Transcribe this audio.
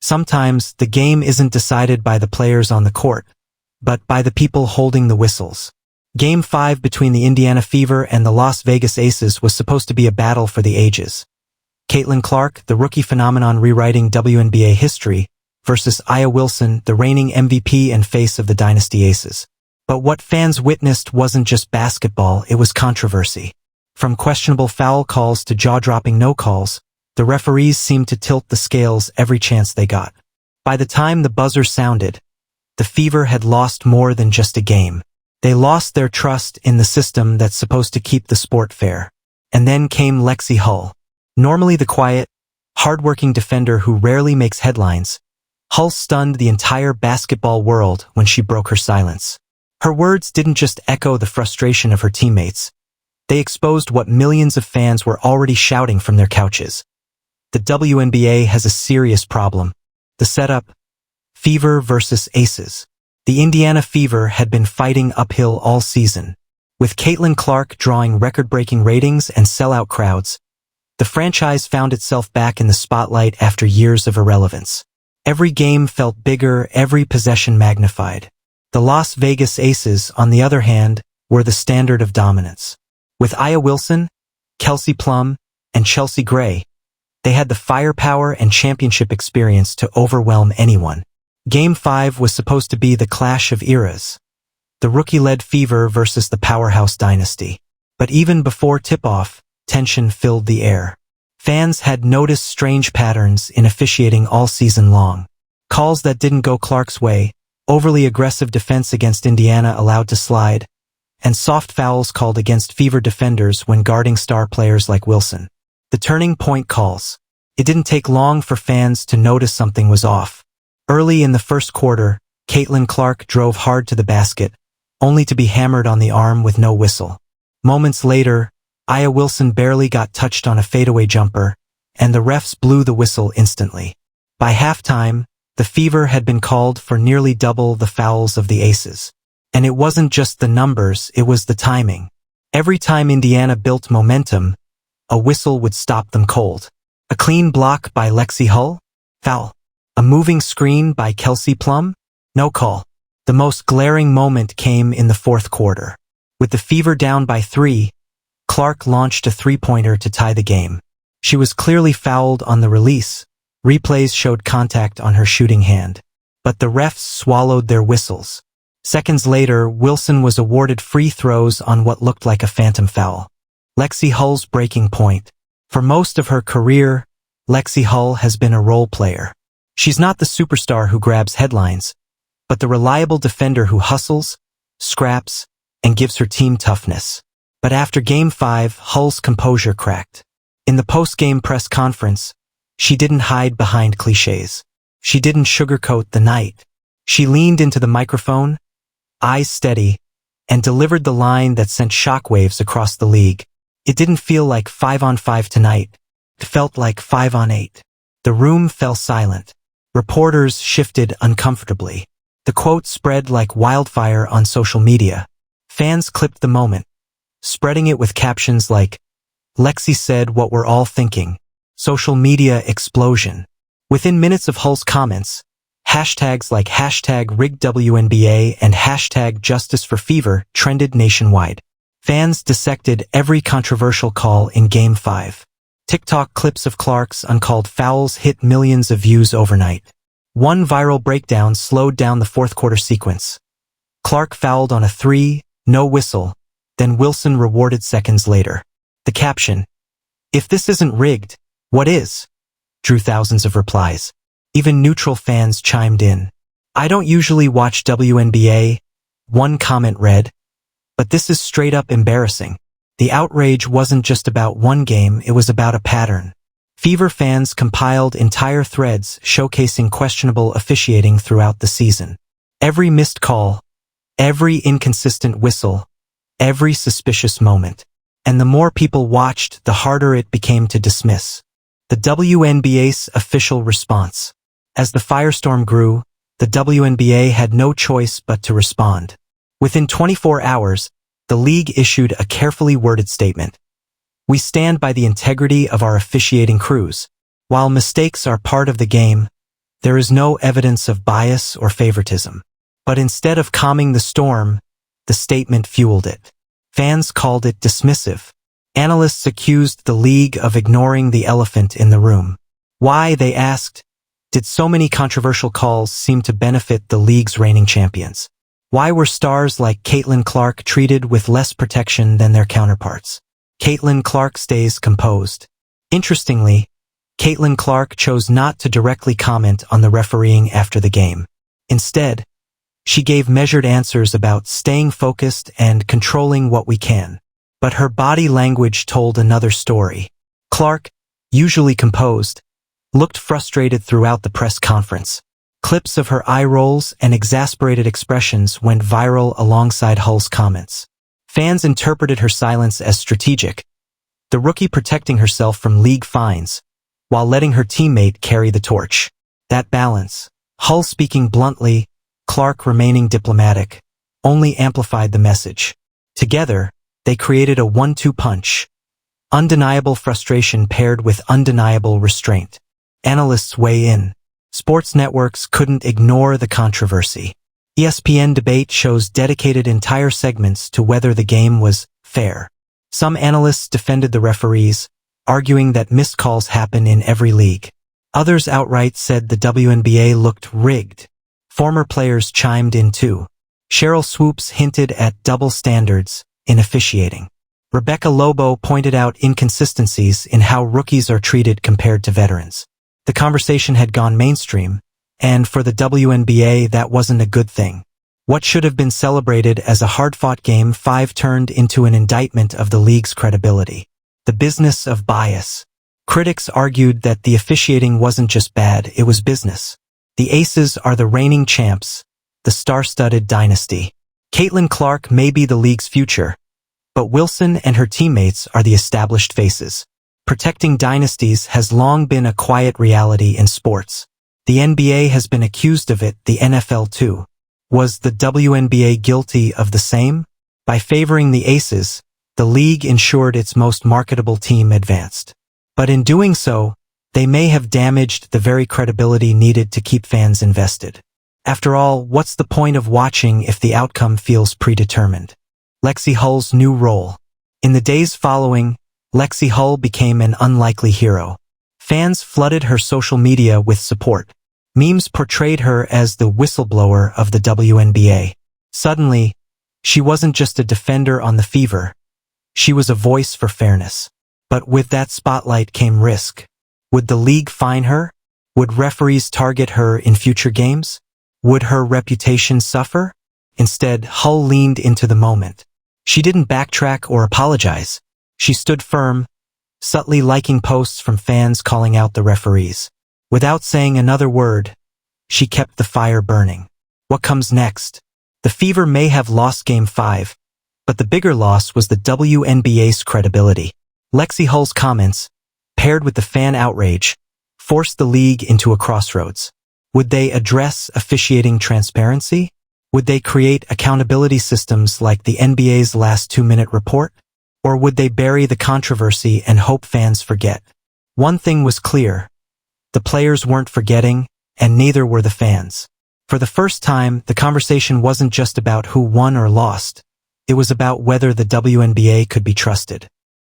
Sometimes, the game isn't decided by the players on the court, but by the people holding the whistles. Game 5 between the Indiana Fever and the Las Vegas Aces was supposed to be a battle for the ages. Caitlin Clark, the rookie phenomenon rewriting WNBA history, versus Aya Wilson, the reigning MVP and face of the Dynasty Aces. But what fans witnessed wasn't just basketball, it was controversy. From questionable foul calls to jaw-dropping no calls, the referees seemed to tilt the scales every chance they got. By the time the buzzer sounded, the Fever had lost more than just a game. They lost their trust in the system that's supposed to keep the sport fair. And then came Lexie Hull. Normally the quiet, hard-working defender who rarely makes headlines, Hull stunned the entire basketball world when she broke her silence. Her words didn't just echo the frustration of her teammates. They exposed what millions of fans were already shouting from their couches. The WNBA has a serious problem. The setup: Fever versus Aces. The Indiana Fever had been fighting uphill all season. With Caitlin Clark drawing record-breaking ratings and sellout crowds, the franchise found itself back in the spotlight after years of irrelevance. Every game felt bigger, every possession magnified. The Las Vegas Aces, on the other hand, were the standard of dominance. With Aya Wilson, Kelsey Plum, and Chelsea Gray, they had the firepower and championship experience to overwhelm anyone. Game 5 was supposed to be the clash of eras. The rookie-led Fever versus the powerhouse Dynasty. But even before tip-off, tension filled the air. Fans had noticed strange patterns in officiating all season long. Calls that didn't go Clark's way, overly aggressive defense against Indiana allowed to slide, and soft fouls called against Fever defenders when guarding star players like Wilson. The turning point calls. It didn't take long for fans to notice something was off. Early in the first quarter, Caitlin Clark drove hard to the basket, only to be hammered on the arm with no whistle. Moments later, Aya Wilson barely got touched on a fadeaway jumper, and the refs blew the whistle instantly. By halftime, the Fever had been called for nearly double the fouls of the Aces. And it wasn't just the numbers, it was the timing. Every time Indiana built momentum, a whistle would stop them cold. A clean block by Lexie Hull? Foul. A moving screen by Kelsey Plum? No call. The most glaring moment came in the fourth quarter. With the Fever down by 3, Clark launched a three-pointer to tie the game. She was clearly fouled on the release. Replays showed contact on her shooting hand. But the refs swallowed their whistles. Seconds later, Wilson was awarded free throws on what looked like a phantom foul. Lexie Hull's breaking point. For most of her career, Lexie Hull has been a role player. She's not the superstar who grabs headlines, but the reliable defender who hustles, scraps, and gives her team toughness. But after Game 5, Hull's composure cracked. In the post-game press conference, she didn't hide behind cliches. She didn't sugarcoat the night. She leaned into the microphone, eyes steady, and delivered the line that sent shockwaves across the league. It didn't feel like 5-on-5 tonight. It felt like 5-on-8. The room fell silent. Reporters shifted uncomfortably. The quote spread like wildfire on social media. Fans clipped the moment, spreading it with captions like, "Lexie said what we're all thinking." Social media explosion. Within minutes of Hull's comments, hashtags like #RiggedWNBA and #JusticeForFever trended nationwide. Fans dissected every controversial call in Game 5. TikTok clips of Clark's uncalled fouls hit millions of views overnight. One viral breakdown slowed down the fourth quarter sequence. Clark fouled on a 3, no whistle, then Wilson rewarded seconds later. The caption, "If this isn't rigged, what is?" drew thousands of replies. Even neutral fans chimed in. "I don't usually watch WNBA," one comment read, "but this is straight up embarrassing." The outrage wasn't just about one game, it was about a pattern. Fever fans compiled entire threads showcasing questionable officiating throughout the season. Every missed call, every inconsistent whistle, every suspicious moment. And the more people watched, the harder it became to dismiss. The WNBA's official response. As the firestorm grew, the WNBA had no choice but to respond. Within 24 hours, the league issued a carefully worded statement. "We stand by the integrity of our officiating crews. While mistakes are part of the game, There is no evidence of bias or favoritism. But instead of calming the storm, the statement fueled it. Fans called it dismissive. Analysts accused the league of ignoring the elephant in the room. Why, they asked, did so many controversial calls seem to benefit the league's reigning champions? Why were stars like Caitlin Clark treated with less protection than their counterparts? Caitlin Clark stays composed. Interestingly, Caitlin Clark chose not to directly comment on the refereeing after the game. Instead, she gave measured answers about staying focused and controlling what we can. But her body language told another story. Clark, usually composed, looked frustrated throughout the press conference. Clips of her eye rolls and exasperated expressions went viral alongside Hull's comments. Fans interpreted her silence as strategic, the rookie protecting herself from league fines, while letting her teammate carry the torch. That balance, Hull speaking bluntly, Clark remaining diplomatic, only amplified the message. Together, they created a 1-2 punch. Undeniable frustration paired with undeniable restraint. Analysts weigh in. Sports networks couldn't ignore the controversy. ESPN debate shows dedicated entire segments to whether the game was fair. Some analysts defended the referees, arguing that missed calls happen in every league. Others outright said the WNBA looked rigged. Former players chimed in too. Cheryl Swoops hinted at double standards in officiating. Rebecca Lobo pointed out inconsistencies in how rookies are treated compared to veterans. The conversation had gone mainstream, and for the WNBA that wasn't a good thing. What should have been celebrated as a hard-fought Game 5 turned into an indictment of the league's credibility. The business of bias. Critics argued that the officiating wasn't just bad, it was business. The Aces are the reigning champs, the star-studded dynasty. Caitlin Clark may be the league's future, but Wilson and her teammates are the established faces. Protecting dynasties has long been a quiet reality in sports. The NBA has been accused of it, the NFL too. Was the WNBA guilty of the same? By favoring the Aces, the league ensured its most marketable team advanced. But in doing so, they may have damaged the very credibility needed to keep fans invested. After all, what's the point of watching if the outcome feels predetermined? Lexie Hull's new role. In the days following, Lexie Hull became an unlikely hero. Fans flooded her social media with support. Memes portrayed her as the whistleblower of the WNBA. Suddenly, she wasn't just a defender on the Fever. She was a voice for fairness. But with that spotlight came risk. Would the league fine her? Would referees target her in future games? Would her reputation suffer? Instead, Hull leaned into the moment. She didn't backtrack or apologize. She stood firm, subtly liking posts from fans calling out the referees. Without saying another word, she kept the fire burning. What comes next? The Fever may have lost Game 5, but the bigger loss was the WNBA's credibility. Lexie Hull's comments, paired with the fan outrage, forced the league into a crossroads. Would they address officiating transparency? Would they create accountability systems like the NBA's last 2-minute report? Or would they bury the controversy and hope fans forget? One thing was clear. The players weren't forgetting, and neither were the fans. For the first time, the conversation wasn't just about who won or lost. It was about whether the WNBA could be trusted.